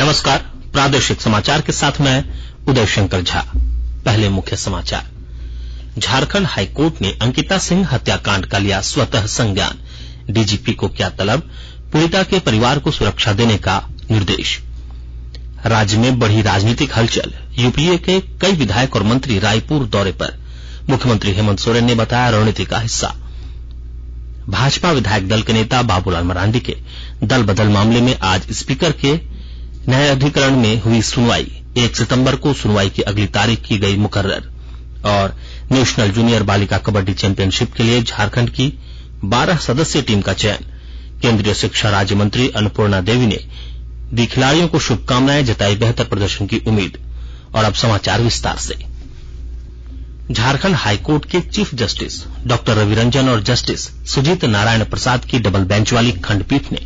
नमस्कार, प्रादेशिक समाचार के साथ मैं उदय शंकर झा। पहले मुख्य समाचार। झारखंड हाईकोर्ट ने अंकिता सिंह हत्याकांड का लिया स्वतः संज्ञान। डीजीपी को किया तलब, पीड़िता के परिवार को सुरक्षा देने का निर्देश। राज्य में बढ़ी राजनीतिक हलचल, यूपीए के कई विधायक और मंत्री रायपुर दौरे पर। मुख्यमंत्री हेमंत सोरेन ने बताया रणनीति का हिस्सा। भाजपा विधायक दल के नेता बाबूलाल मरांडी के दल बदल मामले में आज स्पीकर के न्यायाधिकरण में हुई सुनवाई। 1 सितंबर को सुनवाई की अगली तारीख की गई मुकर्रर। और नेशनल जूनियर बालिका कबड्डी चैंपियनशिप के लिए झारखंड की 12 सदस्यीय टीम का चयन। केंद्रीय शिक्षा राज्य मंत्री अन्नपूर्णा देवी ने दी खिलाड़ियों को शुभकामनाएं, जताई बेहतर प्रदर्शन की उम्मीद। और अब समाचार विस्तार से। झारखंड हाईकोर्ट के chief justice doctor Ravi Ranjan और जस्टिस सुजीत नारायण प्रसाद की डबल बेंच वाली खंडपीठ ने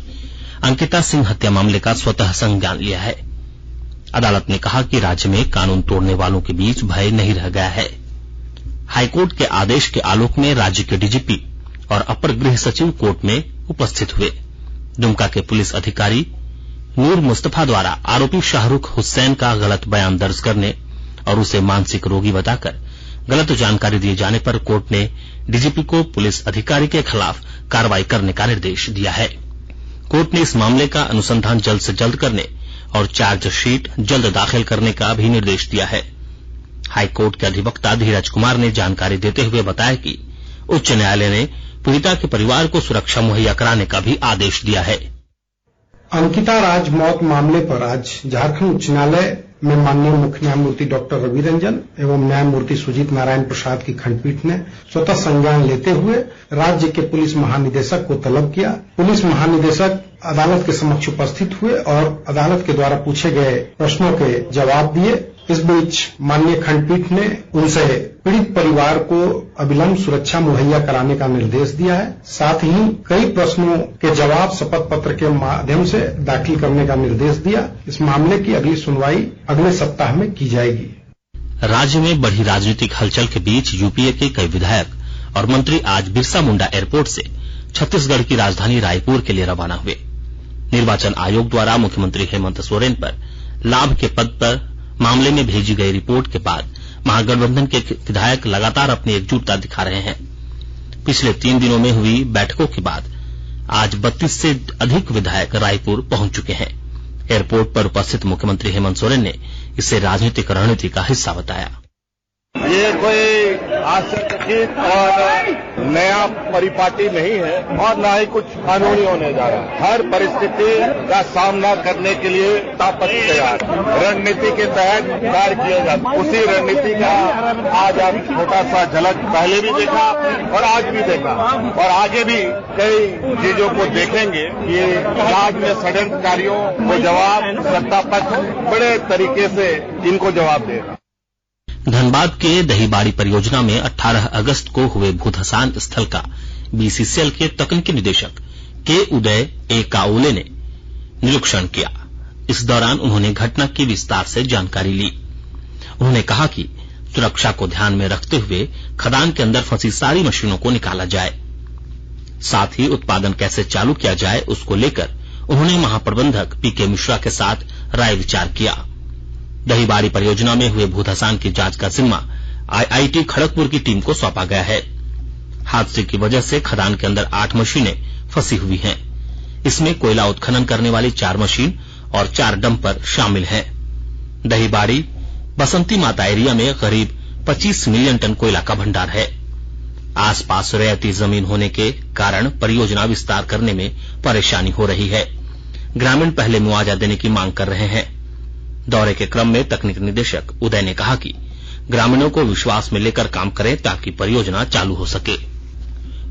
अंकिता सिंह हत्या मामले का स्वतः संज्ञान लिया है। अदालत ने कहा कि राज्य में कानून तोड़ने वालों के बीच भय नहीं रह गया है। हाईकोर्ट के आदेश के आलोक में राज्य के डीजीपी और अपर गृह सचिव कोर्ट में उपस्थित हुए। दुमका के पुलिस अधिकारी नूर मुस्तफा द्वारा आरोपी शाहरुख हुसैन का गलत बयान दर्ज करने और उसे मानसिक रोगी बताकर गलत जानकारी दिए जाने पर कोर्ट ने डीजीपी को पुलिस अधिकारी के खिलाफ कार्रवाई करने का निर्देश दिया है। कोर्ट ने इस मामले का अनुसंधान जल्द से जल्द करने और चार्जशीट जल्द दाखिल करने का भी निर्देश दिया है। हाईकोर्ट के अधिवक्ता धीरज कुमार ने जानकारी देते हुए बताया कि उच्च न्यायालय ने पीड़िता के परिवार को सुरक्षा मुहैया कराने का भी आदेश दिया है। अंकिता राज मौत मामले पर आज झारखंड उच्च न्यायालय में माननीय मुख्य न्यायमूर्ति डॉक्टर रवि रंजन एवं न्यायमूर्ति सुजीत नारायण प्रसाद की खंडपीठ ने स्वतः संज्ञान लेते हुए राज्य के पुलिस महानिदेशक को तलब किया। पुलिस महानिदेशक अदालत के समक्ष उपस्थित हुए और अदालत के द्वारा पूछे गए प्रश्नों के जवाब दिए। इस बीच माननीय खंडपीठ ने उनसे पीड़ित परिवार को अविलंब सुरक्षा मुहैया कराने का निर्देश दिया है। साथ ही कई प्रश्नों के जवाब शपथ पत्र के माध्यम से दाखिल करने का निर्देश दिया। इस मामले की अगली सुनवाई अगले सप्ताह में की जाएगी। राज्य में बढ़ी राजनीतिक हलचल के बीच यूपीए के कई विधायक और मंत्री आज बिरसा मुंडा एयरपोर्ट से छत्तीसगढ़ की राजधानी रायपुर के लिए रवाना हुए। निर्वाचन आयोग द्वारा मुख्यमंत्री हेमंत सोरेन पर लाभ के पद पर मामले में भेजी गई रिपोर्ट के बाद महागठबंधन के विधायक लगातार अपनी एकजुटता दिखा रहे हैं। पिछले 3 दिनों में हुई बैठकों के बाद आज 32 से अधिक विधायक रायपुर पहुंच चुके हैं। एयरपोर्ट पर उपस्थित मुख्यमंत्री हेमंत सोरेन ने इसे राजनीतिक रणनीति का हिस्सा बताया। ये कोई आशंकित और नया परिपाटी नहीं है और न ही कुछ कानूनी होने जा रहा है। हर परिस्थिति का सामना करने के लिए ताकत तैयार, रणनीति के तहत कार्य किया जाता। उसी रणनीति का आज आप छोटा सा झलक पहले भी देखा और आज भी देखा और आगे भी कई चीजों को देखेंगे कि राज्य में षड्यंत्रकारियों को जवाब सत्ता पक्ष बड़े तरीके से इनको जवाब देगा। धनबाद के दहीबाड़ी परियोजना में 18 अगस्त को हुए भूधसान स्थल का बीसीसीएल के तकनीकी निदेशक के उदय ए काउले ने निरीक्षण किया। इस दौरान उन्होंने घटना की विस्तार से जानकारी ली। उन्होंने कहा कि सुरक्षा को ध्यान में रखते हुए खदान के अंदर फंसी सारी मशीनों को निकाला जाए। साथ ही उत्पादन कैसे चालू किया जाए उसको लेकर उन्होंने महाप्रबंधक पीके मिश्रा के साथ राय विचार किया। दहीबाड़ी परियोजना में हुए भूधसान की जांच का जिम्मा आईआईटी खड़गपुर की टीम को सौंपा गया है। हादसे की वजह से खदान के अंदर 8 मशीनें फंसी हुई हैं। इसमें कोयला उत्खनन करने वाली 4 मशीन और 4 डंपर शामिल हैं। दहीबाड़ी बसंती माता एरिया में करीब 25 मिलियन टन कोयला का भंडार है। आसपास रैयती जमीन होने के कारण परियोजना विस्तार करने में परेशानी हो रही है। ग्रामीण पहले मुआवजा देने की मांग कर रहे हैं। दौरे के क्रम में तकनीकी निदेशक उदय ने कहा कि ग्रामीणों को विश्वास में लेकर काम करें ताकि परियोजना चालू हो सके।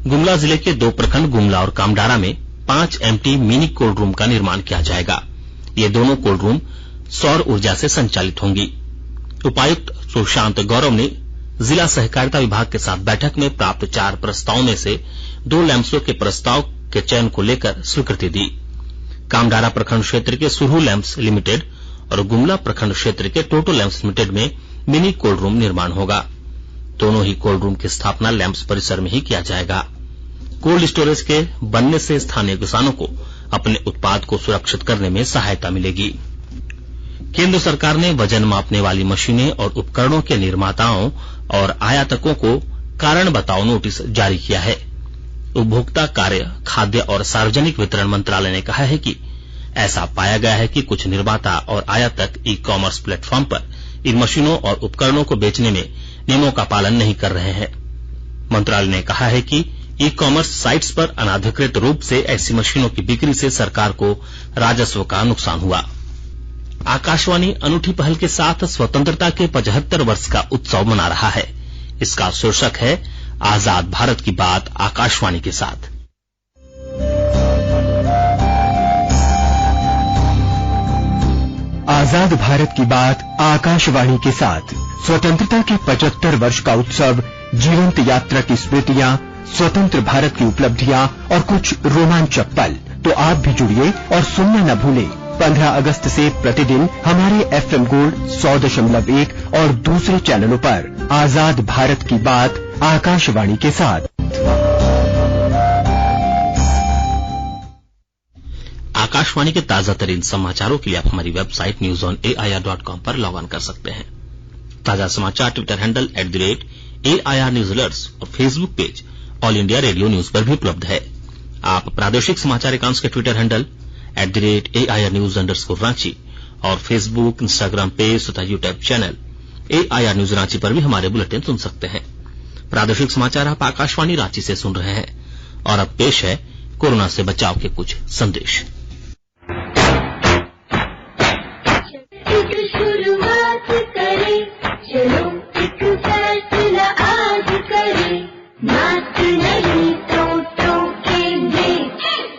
गुमला जिले के 2 प्रखंड गुमला और कामडारा में 5 एमटी मिनी कोल्ड रूम का निर्माण किया जाएगा। ये दोनों कोल्ड रूम सौर ऊर्जा से संचालित होंगी। उपायुक्त सुशांत गौरव ने जिला सहकारिता विभाग के साथ बैठक में प्राप्त 4 प्रस्तावों में से 2 लैंप्सों के प्रस्ताव के चयन को लेकर स्वीकृति दी। कामडारा प्रखंड क्षेत्र के सुरहू लैंप्स लिमिटेड और गुमला प्रखंड क्षेत्र के टोटो लैंप्स लिमिटेड में मिनी कोल्ड रूम निर्माण होगा। दोनों ही कोल्ड रूम की स्थापना लैंप्स परिसर में ही किया जाएगा। कोल्ड स्टोरेज के बनने से स्थानीय किसानों को अपने उत्पाद को सुरक्षित करने में सहायता मिलेगी। केंद्र सरकार ने वजन मापने वाली मशीनें और उपकरणों के निर्माताओं और आयातकों को कारण बताओ नोटिस जारी किया है। उपभोक्ता कार्य, खाद्य और सार्वजनिक वितरण मंत्रालय ने कहा है कि ऐसा पाया गया है कि कुछ निर्माता और आयातक ई कॉमर्स प्लेटफॉर्म पर इन मशीनों और उपकरणों को बेचने में नियमों का पालन नहीं कर रहे हैं। मंत्रालय ने कहा है कि ई कॉमर्स साइट्स पर अनाधिकृत रूप से ऐसी मशीनों की बिक्री से सरकार को राजस्व का नुकसान हुआ। आकाशवाणी अनूठी पहल के साथ स्वतंत्रता के 75 वर्ष का उत्सव मना रहा है। इसका शीर्षक है आजाद भारत की बात आकाशवाणी के साथ। आजाद भारत की बात आकाशवाणी के साथ। स्वतंत्रता के 75 वर्ष का उत्सव, जीवंत यात्रा की स्मृतियां, स्वतंत्र भारत की उपलब्धियां और कुछ रोमांचक पल। तो आप भी जुड़िए और सुनना न भूलें। 15 अगस्त से प्रतिदिन हमारे FM गोल्ड 100.1 और दूसरे चैनलों पर आजाद भारत की बात आकाशवाणी के साथ। आकाशवाणी के ताजा तरीन समाचारों के लिए आप हमारी वेबसाइट newsonair.com पर लॉग ऑन कर सकते हैं। ताजा समाचार Twitter handle @AIR news alerts और Facebook page All India Radio news पर भी उपलब्ध है। आप प्रादेशिक समाचार एकांश के Twitter handle @AIR news _Ranchi और फेसबुक, इंस्टाग्राम पेज तथा YouTube channel AIR news Ranchi पर भी हमारे बुलेटिन सुन सकते हैं। प्रादेशिक समाचार आप आकाशवाणी रांची से सुन रहे हैं और अब पेश है कोरोना से बचाव के कुछ संदेश। शुरुआत करें, चलो एक फैसला आज करें, मास्क नहीं तो टोकेंगे,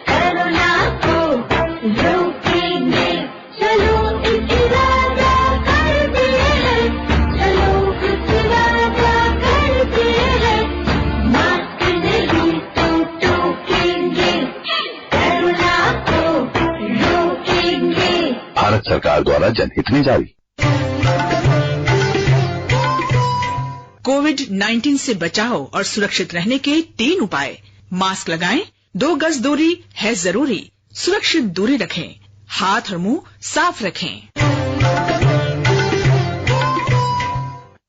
कोरोना को रोकेंगे, चलो एक वादा करते हैं, चलो एक वादा करते हैं, मास्क नहीं तो टोकेंगे, कोरोना को रोकेंगे। भारत सरकार द्वारा जनहित में जारी। कोविड-19 से बचाव और सुरक्षित रहने के 3 उपाय। मास्क लगाएं, 2 गज दूरी है जरूरी, सुरक्षित दूरी रखें, हाथ और मुंह साफ रखें।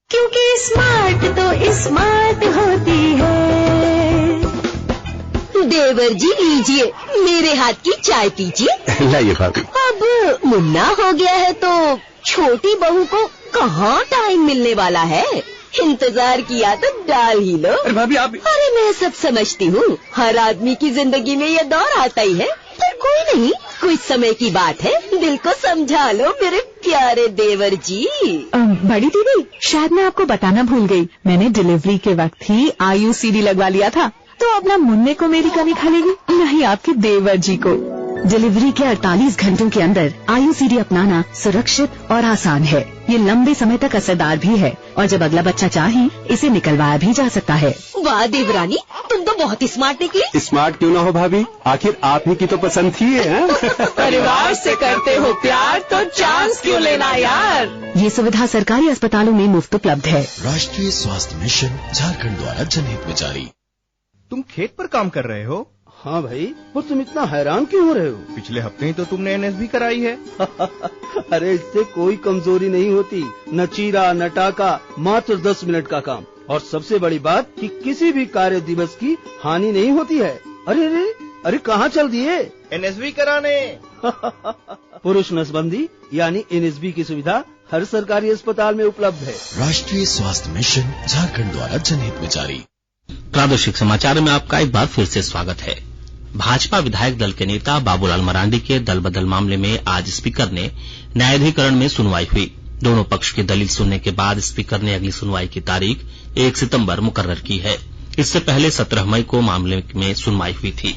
क्योंकि स्मार्ट तो स्मार्ट होती है। देवर जी लीजिए, मेरे हाथ की चाय पीजिए। लाइए भाभी। अब मुन्ना हो गया है तो छोटी बहू को कहाँ टाइम मिलने वाला है। इंतजार किया तो डाल ही लो। अरे भाभी आप। अरे मैं सब समझती हूँ, हर आदमी की जिंदगी में ये दौर आता ही है। पर कोई नहीं, कुछ समय की बात है, दिल को समझा लो मेरे प्यारे देवर जी। बड़ी दीदी, शायद मैं आपको बताना भूल गई, मैंने डिलीवरी के वक्त ही IUCD लगवा लिया था। तो अब ना मुन्ने को मेरी कमी खलेगी, नहीं आपके देवर जी को। डिलीवरी के 48 घंटों के अंदर IUCD अपनाना सुरक्षित और आसान है। ये लंबे समय तक असरदार भी है और जब अगला बच्चा चाहे इसे निकलवाया भी जा सकता है। वाह देवरानी, तुम तो बहुत स्मार्ट निकली। स्मार्ट क्यों ना हो भाभी, आखिर आप ही की तो पसंद थी है। परिवार से करते हो प्यार तो चांस क्यों लेना यार। ये सुविधा सरकारी अस्पतालों में मुफ्त उपलब्ध है। राष्ट्रीय स्वास्थ्य मिशन झारखंड द्वारा जनहित में जारी। तुम खेत पर काम कर रहे हो? हाँ भाई, और तुम इतना हैरान क्यों हो रहे हो? पिछले हफ्ते ही तो तुमने NSB कराई है। अरे इससे कोई कमजोरी नहीं होती, न चीरा न टाका, मात्र 10 मिनट का काम। और सबसे बड़ी बात कि किसी भी कार्य दिवस की हानि नहीं होती है। अरे अरे अरे कहाँ चल दिए? NSB कराने। पुरुष नसबंदी यानी NSB की सुविधा हर सरकारी अस्पताल में उपलब्ध है। राष्ट्रीय स्वास्थ्य मिशन झारखंड द्वारा जनहित में जारी। प्रादेशिक समाचार में आपका एक बार फिर से स्वागत है। भाजपा विधायक दल के नेता बाबूलाल मरांडी के दल बदल मामले में आज स्पीकर ने न्यायाधिकरण में सुनवाई हुई। दोनों पक्ष की दलील सुनने के बाद स्पीकर ने अगली सुनवाई की तारीख 1 सितंबर मुकर्रर की है। इससे पहले 17 मई को मामले में सुनवाई हुई थी।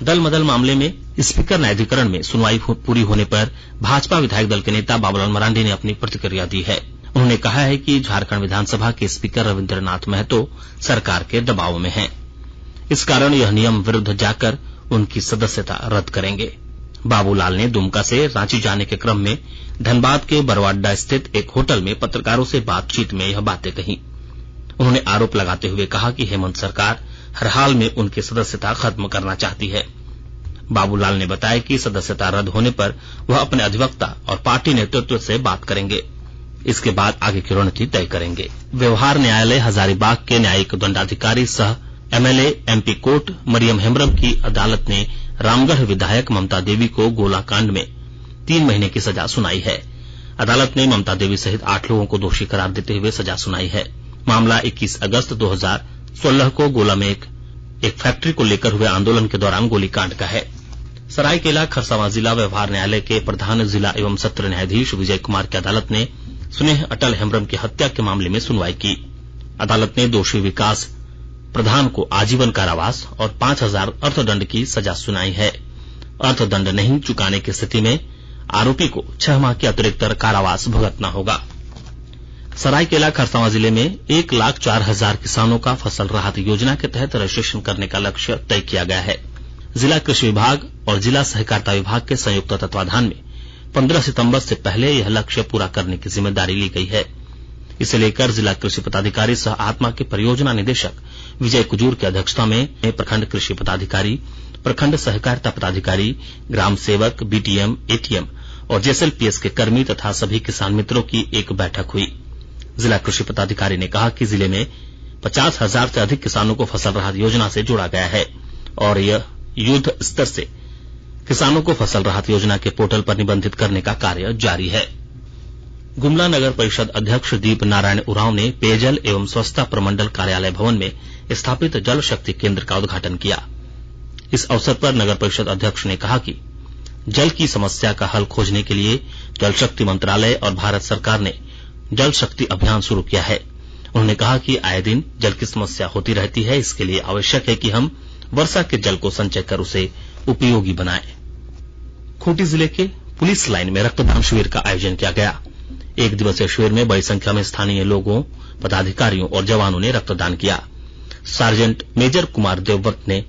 दल बदल मामले में स्पीकर न्यायाधिकरण में सुनवाई पूरी होने पर भाजपा विधायक दल के नेता बाबूलाल मरांडी ने अपनी प्रतिक्रिया दी है। उन्होंने कहा है कि झारखंड विधानसभा के स्पीकर रविन्द्रनाथ महतो सरकार के दबाव में हैं। इस कारण यह नियम विरुद्ध जाकर उनकी सदस्यता रद्द करेंगे। बाबूलाल ने दुमका से रांची जाने के क्रम में धनबाद के बरवाड्डा स्थित एक होटल में पत्रकारों से बातचीत में यह बातें कही। उन्होंने आरोप लगाते हुए कहा कि हेमंत सरकार हर हाल में उनकी सदस्यता खत्म करना चाहती है। बाबूलाल ने बताया कि सदस्यता रद्द होने पर वह अपने अधिवक्ता और पार्टी नेतृत्व से बात करेंगे। इसके बाद आगे की रणनीति तय करेंगे। व्यवहार न्यायालय हजारीबाग के न्यायिक दंडाधिकारी सह MLA MP court Mariam Hembram की अदालत ने रामगढ़ विधायक ममता देवी को गोलाकांड में 3 महीने की सजा सुनाई है। अदालत ने ममता देवी सहित 8 लोगों को दोषी करार देते हुए सजा सुनाई है। मामला 21 अगस्त 2016 को गोला में एक फैक्ट्री को लेकर हुए आंदोलन के दौरान गोलीकांड का है। सरायकेला खरसावां जिला व्यवहार न्यायालय के प्रधान जिला एवं सत्र न्यायाधीश विजय कुमार की अदालत ने स्नेह अटल हेम्ब्रम की हत्या के मामले में सुनवाई की। अदालत ने दोषी विकास प्रधान को आजीवन कारावास और 5000 अर्थदंड की सजा सुनाई है। अर्थदंड नहीं चुकाने की स्थिति में आरोपी को 6 माह के अतिरिक्त कारावास भुगतना होगा। सरायकेला खरसावां जिले में 1,04,000 किसानों का फसल राहत योजना के तहत रजिस्ट्रेशन करने का लक्ष्य तय किया गया है। जिला कृषि विभाग और जिला सहकारिता विभाग के संयुक्त तत्वाधान में 15 सितंबर से पहले यह लक्ष्य पूरा करने की जिम्मेदारी ली गई है। इसे लेकर जिला कृषि पदाधिकारी सह आत्मा के परियोजना निदेशक विजय कुजूर की अध्यक्षता में प्रखंड कृषि पदाधिकारी, प्रखंड सहकारिता पदाधिकारी, ग्राम सेवक, बीटीएम, एटीएम और जेएसएलपीएस के कर्मी तथा सभी किसान मित्रों की एक बैठक हुई। जिला कृषि पदाधिकारी ने कहा कि जिले में 50,000 से अधिक किसानों को फसल राहत योजना से जोड़ा गया है और यह युद्ध स्तर से किसानों को फसल राहत योजना के पोर्टल पर निबंधित करने का कार्य जारी है। गुमला नगर परिषद अध्यक्ष दीप नारायण उरांव ने पेयजल एवं स्वच्छता प्रमंडल कार्यालय भवन में स्थापित जल शक्ति केंद्र का उद्घाटन किया। इस अवसर पर नगर परिषद अध्यक्ष ने कहा कि जल की समस्या का हल खोजने के लिए जल शक्ति मंत्रालय और भारत सरकार ने जल शक्ति अभियान शुरू किया है। उन्होंने कहा कि आए दिन जल की समस्या होती रहती है, इसके लिए आवश्यक है कि हम वर्षा के जल को संचय कर उसे उपयोगी बनाएं। खूंटी जिले के पुलिस लाइन में रक्तदान शिविर का आयोजन किया गया। 1 दिवसीय शिविर में बड़ी संख्या में स्थानीय लोगों, पदाधिकारियों और जवानों ने रक्तदान किया। सार्जेंट मेजर कुमार देवव्रत ने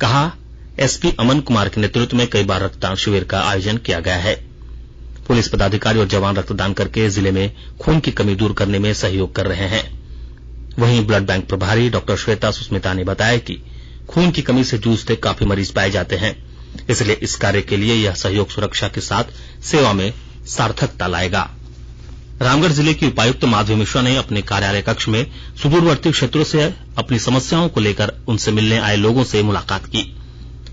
कहा, एसपी अमन कुमार के नेतृत्व में कई बार रक्तदान शिविर का आयोजन किया गया है। पुलिस पदाधिकारी और जवान रक्तदान करके जिले में खून की कमी दूर करने में सहयोग कर रहे हैं। वहीं ब्लड बैंक प्रभारी डॉक्टर श्वेता सुस्मिता ने बताया कि खून की कमी से जूझते काफी मरीज पाए जाते हैं, इसलिए इस कार्य के लिए यह सहयोग सुरक्षा के साथ सेवा में सार्थकता लाएगा। रामगढ़ जिले की उपायुक्त माधवी मिश्रा ने अपने कार्यालय कक्ष में सुदूरवर्ती क्षेत्रों से अपनी समस्याओं को लेकर उनसे मिलने आए लोगों से मुलाकात की।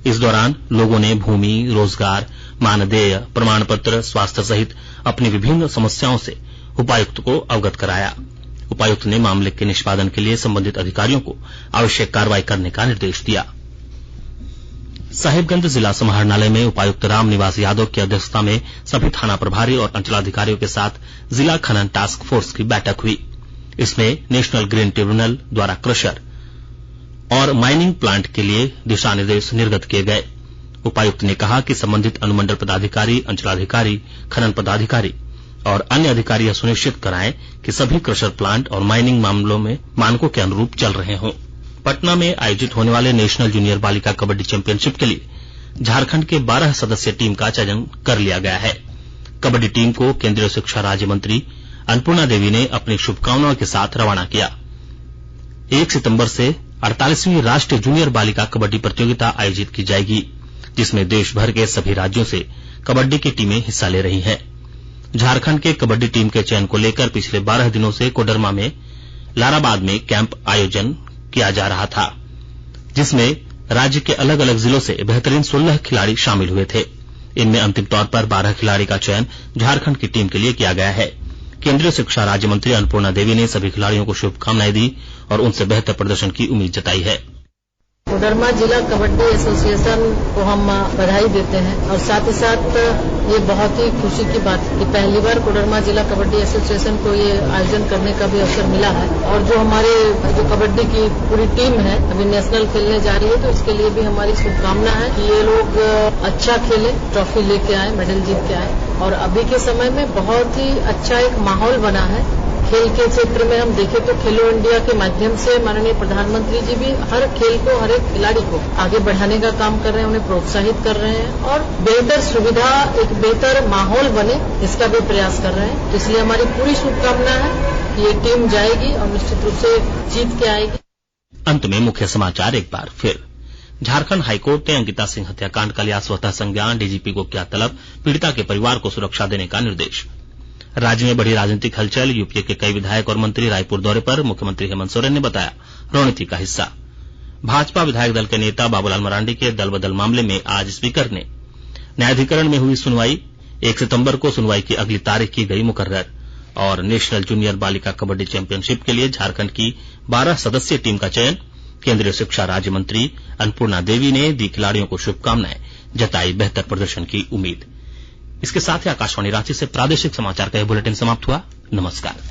इस दौरान लोगों ने भूमि, रोजगार, मानदेय, प्रमाण पत्र, स्वास्थ्य सहित अपनी विभिन्न समस्याओं से उपायुक्त को अवगत कराया। उपायुक्त ने मामले के निष्पादन के लिए संबंधित अधिकारियों को आवश्यक कार्रवाई करने का निर्देश दिया। साहिबगंज जिला समाहरणालय में उपायुक्त रामनिवास यादव की अध्यक्षता में सभी थाना प्रभारी और अंचलाधिकारियों के साथ जिला खनन टास्क फोर्स की बैठक हुई। इसमें नेशनल ग्रीन ट्रिब्यूनल द्वारा क्रशर और माइनिंग प्लांट के लिए दिशा निर्देश निर्गत किए गए। उपायुक्त ने कहा कि संबंधित अनुमंडल पदाधिकारी, अंचलाधिकारी, खनन पदाधिकारी और अन्य अधिकारी यह सुनिश्चित कराएं कि सभी क्रशर प्लांट और माइनिंग मामलों में मानकों के अनुरूप चल रहे हों। पटना में आयोजित होने वाले नेशनल जूनियर बालिका कबड्डी चैंपियनशिप के लिए झारखंड के 12 सदस्यीय टीम का चयन कर लिया गया है। कबड्डी टीम को केंद्रीय शिक्षा राज्य मंत्री अन्नपूर्णा देवी ने अपनी शुभकामनाओं के साथ रवाना किया। 1 सितंबर से 48वीं राष्ट्रीय जूनियर बालिका कबड्डी प्रतियोगिता आयोजित की जाएगी, जिसमें देश भर के सभी राज्यों से कबड्डी की टीमें हिस्सा ले रही हैं। झारखंड के कबड्डी टीम के चयन को लेकर पिछले 12 दिनों से कोडरमा में लाराबाद में कैंप आयोजन किया जा रहा था, जिसमें राज्य के अलग अलग जिलों से बेहतरीन 16 खिलाड़ी शामिल हुए थे। इनमें अंतिम तौर पर 12 खिलाड़ी का चयन झारखंड की टीम के लिए किया गया है। केंद्रीय शिक्षा राज्य मंत्री अन्नपूर्णा देवी ने सभी खिलाड़ियों को शुभकामनाएं दी और उनसे बेहतर प्रदर्शन की उम्मीद जताई है। कोडरमा जिला कबड्डी एसोसिएशन को हम बधाई देते हैं और साथ ही साथ ये बहुत ही खुशी की बात है कि पहली बार कोडरमा जिला कबड्डी एसोसिएशन को ये आयोजन करने का भी अवसर मिला है। और जो हमारे कबड्डी की पूरी टीम है अभी नेशनल खेलने जा रही है, तो इसके लिए भी हमारी शुभकामना है कि ये लोग अच्छा खेले, ट्रॉफी लेके आए, मेडल जीत के आए। और अभी के समय में बहुत ही अच्छा एक माहौल बना है खेल के क्षेत्र में। हम देखें तो खेलो इंडिया के माध्यम से माननीय प्रधानमंत्री जी भी हर खेल को, हर एक खिलाड़ी को आगे बढ़ाने का काम कर रहे हैं, उन्हें प्रोत्साहित कर रहे हैं और बेहतर सुविधा, एक बेहतर माहौल बने, इसका भी प्रयास कर रहे हैं। इसलिए हमारी पूरी शुभकामना है कि ये टीम जाएगी और निश्चित रूप से जीत के आएगी। अंत में मुख्य समाचार एक बार फिर। झारखंड हाईकोर्ट ने अंकिता सिंह हत्याकांड का लिया स्वतः संज्ञान, डीजीपी को किया तलब, पीड़िता के परिवार को सुरक्षा देने का निर्देश। राज्य में बढ़ी राजनीतिक हलचल, यूपीए के कई विधायक और मंत्री रायपुर दौरे पर, मुख्यमंत्री हेमंत सोरेन ने बताया रणनीति का हिस्सा। भाजपा विधायक दल के नेता बाबूलाल मरांडी के दल बदल मामले में आज स्पीकर ने न्यायाधिकरण में हुई सुनवाई। 1 सितंबर को सुनवाई की अगली तारीख की गई मुकर्रर। और नेशनल जूनियर बालिका कबड्डी चैंपियनशिप के लिए झारखंड की 12 सदस्यीय टीम का चयन। केंद्रीय शिक्षा राज्य मंत्री अन्नपूर्णा देवी ने दी खिलाड़ियों को शुभकामनाएं, जताई बेहतर प्रदर्शन की उम्मीद। इसके साथ ही आकाशवाणी रांची से प्रादेशिक समाचार का यह बुलेटिन समाप्त हुआ। नमस्कार।